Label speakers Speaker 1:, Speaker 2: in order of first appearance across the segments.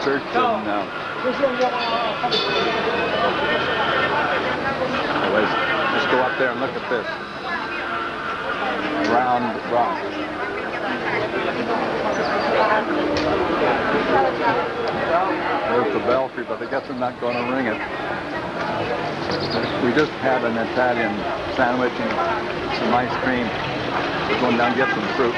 Speaker 1: shirts and anyways, just go up there and look at this. Round rock. There's the belfry, but I guess I'm not going to ring it. We just had an Italian sandwich and some ice cream. We're going down to get some fruit.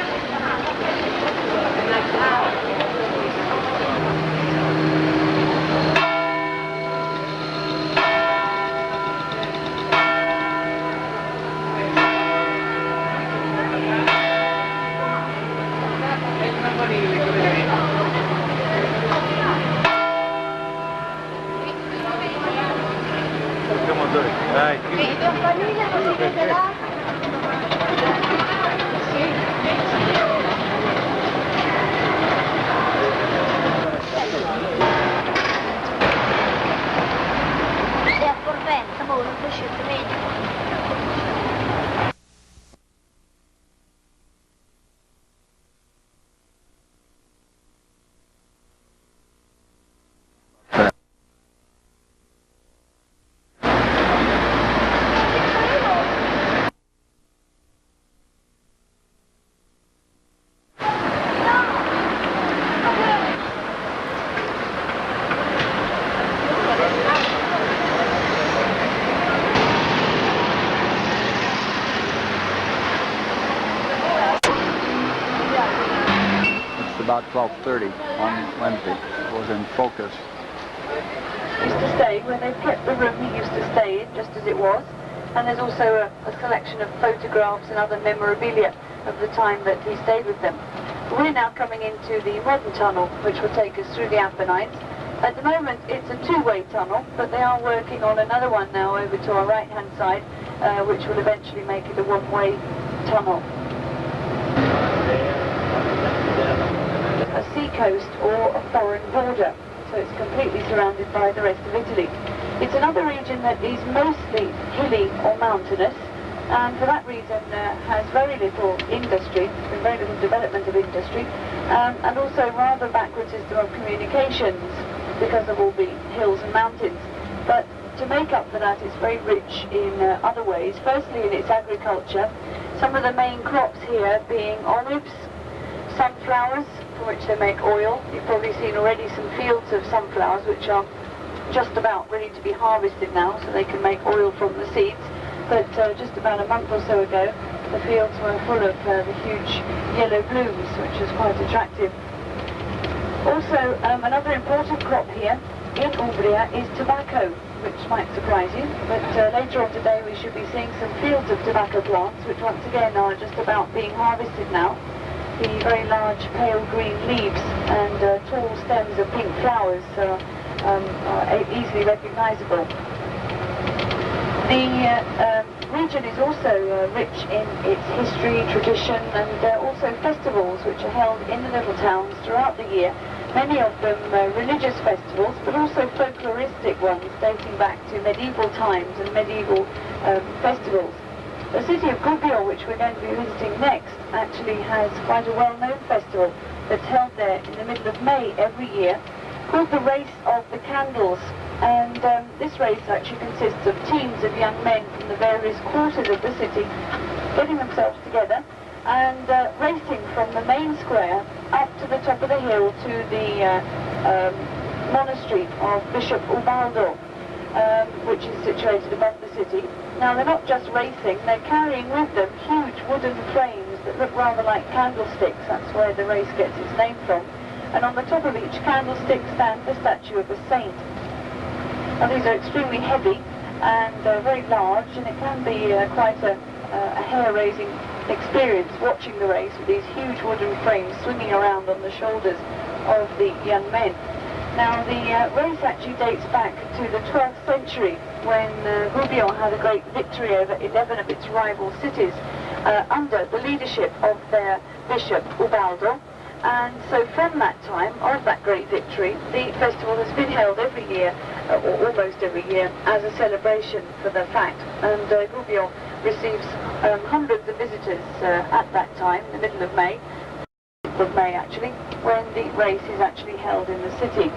Speaker 1: About 12:30 on Wednesday. It was in focus.
Speaker 2: He used to stay where they kept the room he used to stay in, just as it was. And there's also a collection of photographs and other memorabilia of the time that he stayed with them. We're now coming into the modern tunnel, which will take us through the Apennines. At the moment, it's a two-way tunnel, but they are working on another one now over to our right-hand side, which will eventually make it a one-way tunnel. A seacoast or a foreign border, so it's completely surrounded by the rest of Italy. It's another region that is mostly hilly or mountainous, and for that reason has very little industry, very little development of industry, and also rather backward system of communications because of all the hills and mountains. But to make up for that, it's very rich in other ways. Firstly, in its agriculture, some of the main crops here being olives, sunflowers, from which they make oil. You've probably seen already some fields of sunflowers which are just about ready to be harvested now, so they can make oil from the seeds. But just about a month or so ago, the fields were full of the huge yellow blooms, which was quite attractive. Also, another important crop here in Umbria is tobacco, which might surprise you, but later on today we should be seeing some fields of tobacco plants, which once again are just about being harvested now. The very large pale green leaves and tall stems of pink flowers are easily recognizable. The region is also rich in its history, tradition, and also festivals which are held in the little towns throughout the year. Many of them religious festivals, but also folkloristic ones dating back to medieval times and medieval festivals. The city of Gubbio, which we're going to be visiting next, actually has quite a well-known festival that's held there in the middle of May every year, called the Race of the Candles. And this race actually consists of teams of young men from the various quarters of the city getting themselves together and racing from the main square up to the top of the hill to the monastery of Bishop Ubaldo, which is situated above the city. Now, they're not just racing, they're carrying with them huge wooden frames that look rather like candlesticks. That's where the race gets its name from. And on the top of each candlestick stands the statue of a saint. Now, these are extremely heavy and very large, and it can be quite a hair-raising experience watching the race with these huge wooden frames swinging around on the shoulders of the young men. Now, the race actually dates back to the 12th century when Gubbio had a great victory over 11 of its rival cities under the leadership of their bishop, Ubaldo. And so from that time, of that great victory, the festival has been held every year, or almost every year, as a celebration for the fact. And Gubbio receives hundreds of visitors at that time, in the middle of May actually, when the race is actually held in the city.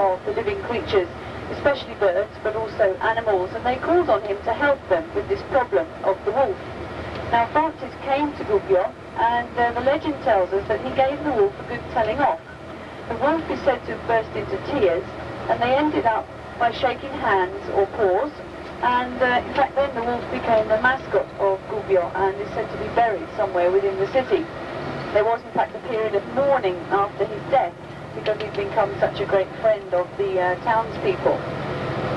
Speaker 2: of the living creatures, especially birds, but also animals, and they called on him to help them with this problem of the wolf. Now Francis came to Gubbio, and the legend tells us that he gave the wolf a good telling off. The wolf is said to have burst into tears, and they ended up by shaking hands or paws, and in fact then the wolf became the mascot of Gubbio and is said to be buried somewhere within the city. There was in fact a period of mourning after his death because he'd become such a great friend of the townspeople.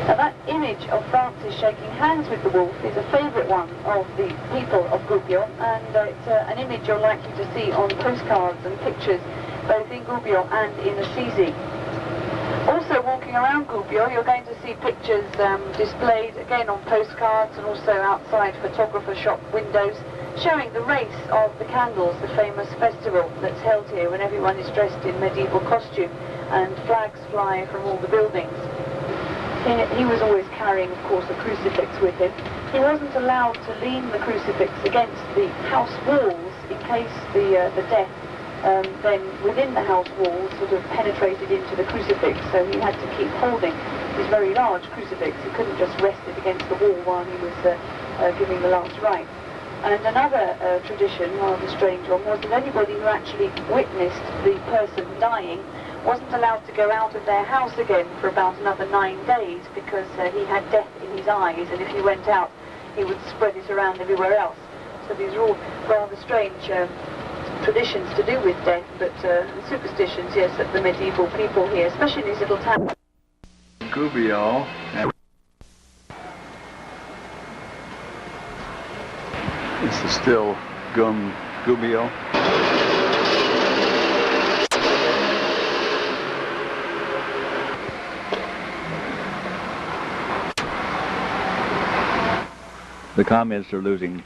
Speaker 2: Now that image of Francis shaking hands with the wolf is a favourite one of the people of Gubbio, and it's an image you're likely to see on postcards and pictures both in Gubbio and in Assisi. Also walking around Gubbio, you're going to see pictures displayed again on postcards and also outside photographer shop windows showing the race of the candles, the famous festival that's held here when everyone is dressed in medieval costume and flags fly from all the buildings. He was always carrying, of course, a crucifix with him. He wasn't allowed to lean the crucifix against the house walls in case the death then within the house walls sort of penetrated into the crucifix, so he had to keep holding his very large crucifix. He couldn't just rest it against the wall while he was giving the last rite. And another tradition, rather strange one, was that anybody who actually witnessed the person dying wasn't allowed to go out of their house again for about another 9 days because he had death in his eyes, and if he went out he would spread it around everywhere else. So these are all rather strange traditions to do with death, but superstitions, yes, that the medieval people here, especially in these little towns.
Speaker 1: Gubbio. This is still Gubbio. The communists are losing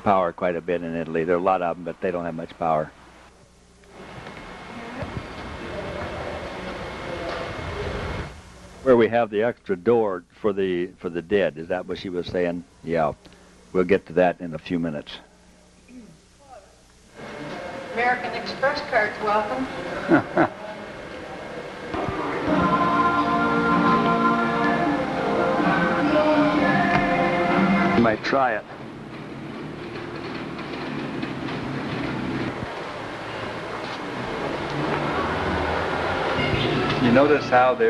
Speaker 1: power quite a bit in Italy. There are a lot of them, but they don't have much power. Where we have the extra door for the dead, is that what she was saying? Yeah. We'll get to that in a few minutes.
Speaker 3: American Express cards, welcome.
Speaker 1: You might try it. You notice how they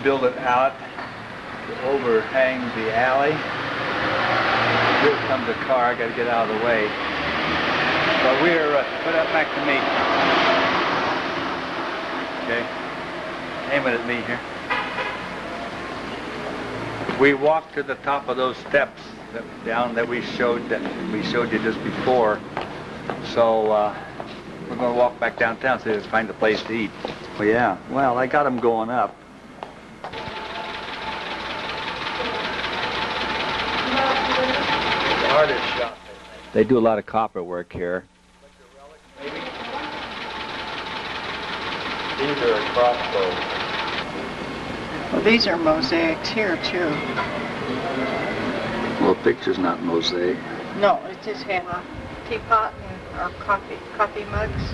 Speaker 1: build it out to overhang the alley. Here comes a car, I gotta get out of the way. But we're, put that back to me. Okay, aim it at me here. We walked to the top of those steps that we showed you just before. So we're gonna walk back downtown so we can find a place to eat. Well, yeah, well, I got them going up. Artist shop. They do a lot of copper work here. Maybe. These are crossbows.
Speaker 3: Well, these are mosaics here too.
Speaker 1: Well, the picture's not mosaic.
Speaker 3: No, it just have a teapot and our coffee mugs.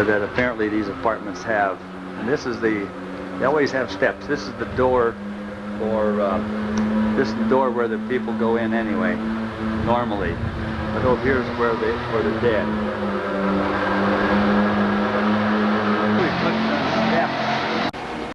Speaker 1: That apparently these apartments have, and this is they always have steps. This is the door for this is the door where the people go in anyway, normally. But over here is where the dead.